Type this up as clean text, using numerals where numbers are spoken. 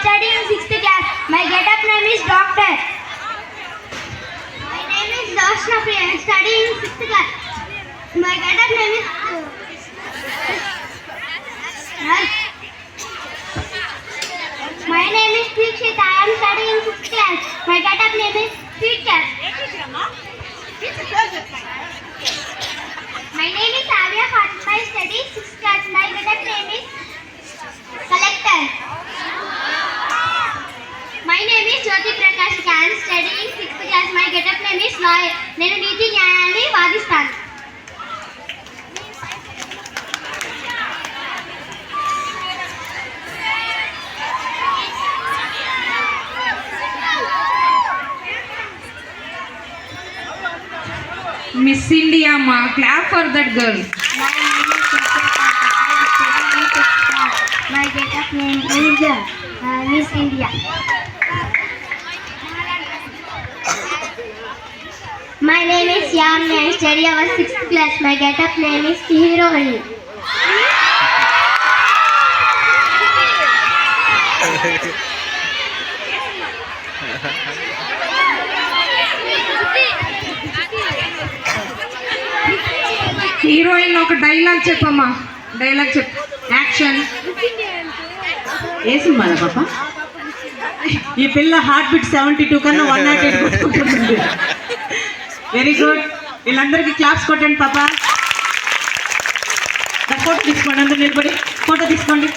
studying 6th class. My get-up name is Doctor. My name is Darshna Priya. I am studying 6th class. My get-up name is My name is Dikshit. I am studying 6th class. My get-up name is Sweet Cat. My name is Avya Fatima. I study 6th class. My get-up name is Collector. My name is Jyoti Prakash. I am studying 6th class. My get-up name is Lawyer. నేను నీతి న్యాయాన్ని వాదిస్తాను. Miss India ma, clap for that girl. My get-up name is Miss India. My name is Yamni. I study our 6th class. My get-up name is Heroine. Heroine ఒక dialogue చెప్పమ్మా. Dialogue చెప్పు. Action. ఏ సినిమాలో పాప? ఈ పిల్ల heart beat 72 కన్నా 108 కొట్టుకుంటుంది. Very good. వీళ్ళందరికీ క్లాప్స్ కొట్టండి పాప. ఫోటో తీసుకోండి, అందరూ నిలబడి ఫోటో తీసుకోండి.